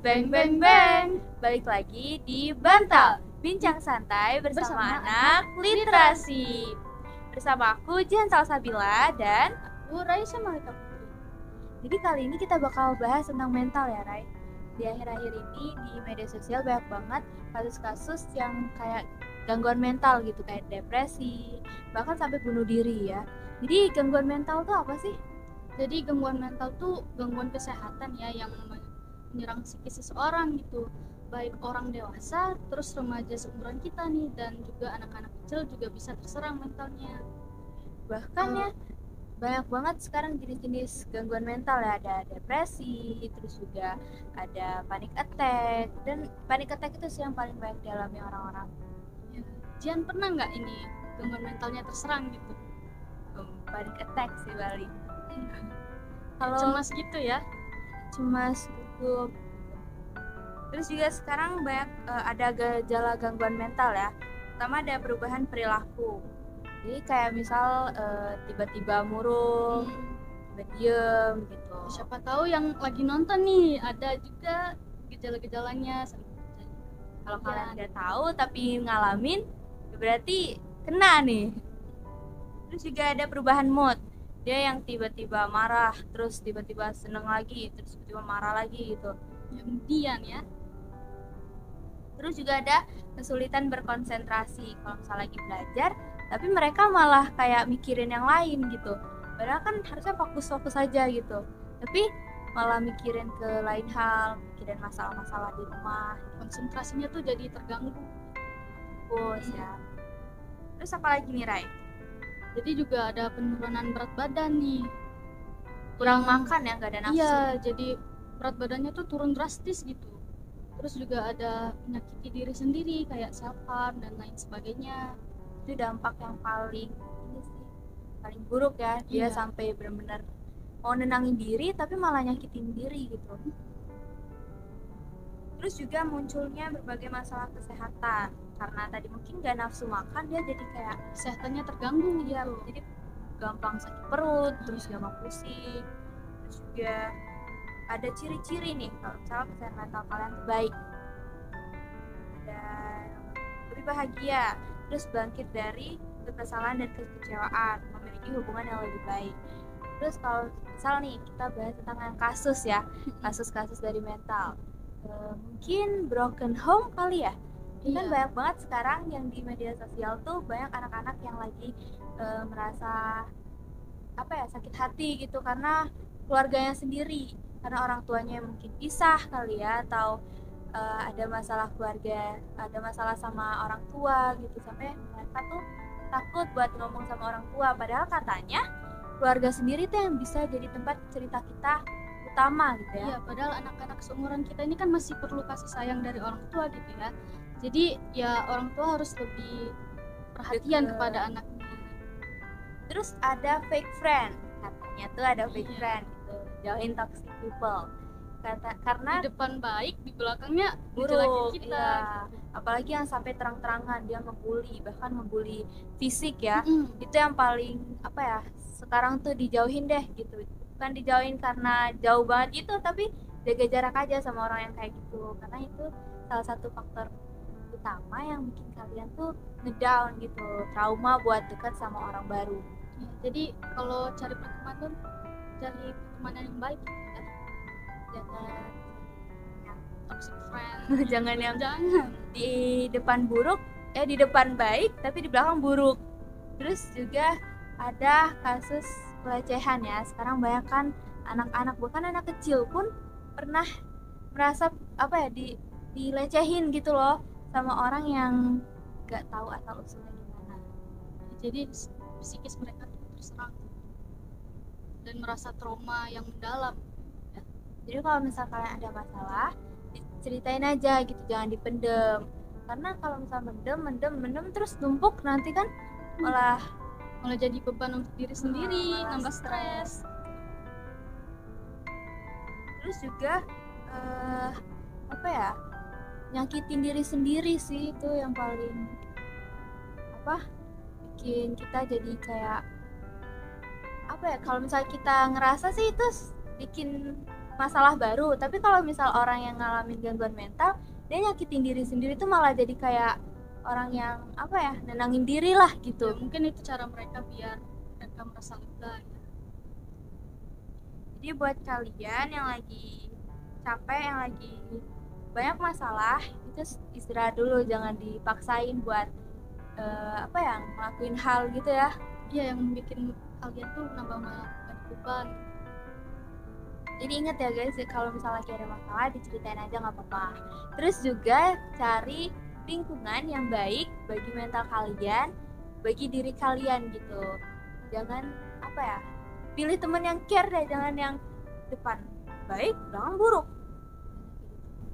Bang bang bang. Balik lagi di Bantal, bincang santai bersama anak literasi. Bersama aku Jihan Salsabila dan aku Raisa Malika Putri. Jadi kali ini kita bakal bahas tentang mental ya, Rai. Di akhir-akhir ini di media sosial banyak banget kasus-kasus yang kayak gangguan mental gitu, kayak depresi, bahkan sampai bunuh diri ya. Jadi gangguan mental tuh apa sih? Jadi gangguan mental tuh gangguan kesehatan ya yang menyerang psikis seseorang gitu, baik orang dewasa, terus remaja seumuran kita nih, dan juga anak-anak kecil juga bisa terserang mentalnya. Bahkan ya banyak banget sekarang jenis-jenis gangguan mental ya, ada depresi, terus juga ada panic attack, dan panic attack itu sih yang paling banyak dialami orang-orang. Ya, Jian pernah nggak ini gangguan mentalnya terserang gitu? Panic attack sih Bali. Kalau cemas gitu ya? Cemas, gugup. Terus juga sekarang banyak ada gejala gangguan mental ya. Pertama ada perubahan perilaku. Jadi kayak misal tiba-tiba murung, tiba diem gitu. Siapa tahu yang lagi nonton nih ada juga gejala-gejalanya. Kalau kalian nggak tahu tapi ngalamin, ya berarti kena nih. Terus juga ada perubahan mood. Dia yang tiba-tiba marah, terus tiba-tiba seneng lagi, terus tiba-tiba marah lagi gitu. Kemudian ya. Terus juga ada kesulitan berkonsentrasi. Kalau misalnya lagi belajar, tapi mereka malah kayak mikirin yang lain gitu. Padahal kan harusnya fokus-fokus aja gitu. Tapi malah mikirin ke lain hal, mikirin masalah-masalah di rumah. Konsentrasinya tuh jadi terganggu. Fokus ya. Terus apa lagi nih, Rai? Jadi juga ada penurunan berat badan nih. Kurang makan ya, nggak ada nafsu. Iya, jadi berat badannya tuh turun drastis gitu. Terus juga ada menyakiti diri sendiri kayak self harm dan lain sebagainya. Itu dampak yang paling ini sih, paling buruk ya. Dia sampai benar-benar mau nenangin diri tapi malah nyakitin diri gitu. Terus juga munculnya berbagai masalah kesehatan karena tadi mungkin gak nafsu makan, dia jadi kayak kesehatannya terganggu ya, jadi gampang sakit perut, terus gampang pusing. Terus juga ada ciri-ciri nih kalau misalnya kesehatan mental kalian tuh baik, ada lebih bahagia, terus bangkit dari kekesalan dan kekecewaan, memiliki hubungan yang lebih baik. Terus kalau misal nih kita bahas tentang kasus ya, kasus-kasus dari mental, mungkin broken home kali ya. Kan banyak banget sekarang yang di media sosial tuh banyak anak-anak yang lagi merasa sakit hati gitu karena keluarganya sendiri, karena orang tuanya mungkin pisah kali ya, atau ada masalah keluarga, ada masalah sama orang tua gitu, sampai mereka tuh takut buat ngomong sama orang tua, padahal katanya keluarga sendiri tuh yang bisa jadi tempat cerita kita utama gitu ya. Iya, padahal anak-anak seumuran kita ini kan masih perlu kasih sayang dari orang tua gitu ya. Jadi ya orang tua harus lebih perhatian kepada anaknya. Terus ada fake friend, katanya tuh ada fake friend gitu, jauhin toxic people. Karena di depan baik, di belakangnya buruk kita. Iya. Apalagi yang sampai terang-terangan dia membuli, bahkan membuli fisik ya. Itu yang paling sekarang tuh dijauhin deh gitu. Bukan dijauhin karena jauh banget gitu, tapi jaga jarak aja sama orang yang kayak gitu, karena itu salah satu faktor utama yang bikin kalian tuh ngedown gitu, trauma buat dekat sama orang baru. Ya, jadi kalau cari pertemanan, cari pertemanan yang baik ya. Jangan yang toxic friend. jangan yang di depan buruk, di depan baik tapi di belakang buruk. Terus juga ada kasus pelecehan ya. Sekarang banyak kan anak-anak, bahkan anak kecil pun pernah merasa dilecehin gitu loh sama orang yang gak tahu asal usulnya gimana. Jadi psikis mereka terserang dan merasa trauma yang mendalam ya. Jadi kalau misalnya kalian ada masalah, ceritain aja gitu, jangan dipendem. Karena kalau misalnya mendem terus numpuk, nanti kan malah jadi beban untuk diri sendiri, nambah stres. Terus juga nyakitin diri sendiri sih, itu yang paling bikin kita jadi kayak kalau misalnya kita ngerasa sih itu bikin masalah baru. Tapi kalau misal orang yang ngalamin gangguan mental, dia nyakitin diri sendiri tuh malah jadi kayak orang yang apa ya, nenangin diri lah Ya, gitu. mungkin itu cara mereka biar mereka merasa lega ya. Jadi buat kalian yang lagi capek, yang lagi banyak masalah, itu istirahat dulu, jangan dipaksain buat apa ya, ngelakuin hal gitu ya. Iya, yang bikin kalian tuh nambah banyak beban. Jadi ingat ya guys, kalau misalnya lagi ada masalah diceritain aja nggak apa-apa. Terus juga cari lingkungan yang baik bagi mental kalian, bagi diri kalian gitu. Jangan apa ya, pilih temen yang care deh, jangan yang depan baik belakang buruk.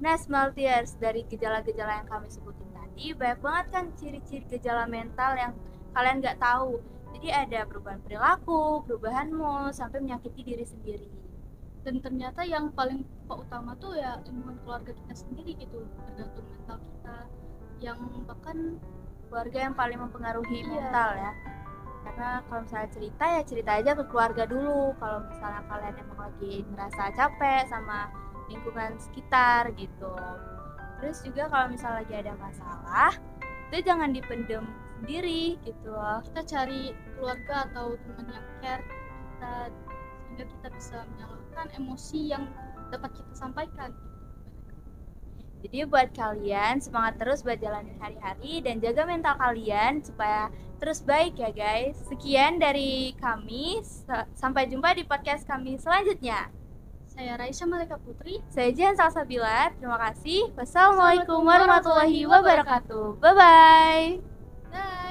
Nah, Smaltiers, dari gejala-gejala yang kami sebutin tadi, banyak banget kan ciri-ciri gejala mental yang kalian nggak tahu. Jadi ada perubahan perilaku, perubahan mood, sampai menyakiti diri sendiri. Dan ternyata yang paling utama tuh ya lingkungan keluarga kita sendiri gitu, tergantung mental kita, yang bahkan Keluarga yang paling mempengaruhi Iya. mental ya. Karena kalau misalnya cerita ya cerita aja ke keluarga dulu. Kalau misalnya kalian emang lagi ngerasa capek sama lingkungan sekitar gitu. Terus juga kalau misalnya lagi ada masalah, itu jangan dipendem sendiri gitu loh. kita cari keluarga atau teman yang care kita, sehingga kita bisa menyalurkan emosi yang dapat kita sampaikan. Jadi buat kalian semangat terus buat jalanin hari-hari dan jaga mental kalian supaya terus baik ya guys. Sekian dari kami, sampai jumpa di podcast kami selanjutnya. Saya Raisa Malika Putri. Saya Jihan Salsabila, terima kasih. Wassalamualaikum warahmatullahi wabarakatuh. Bye-bye. Dah.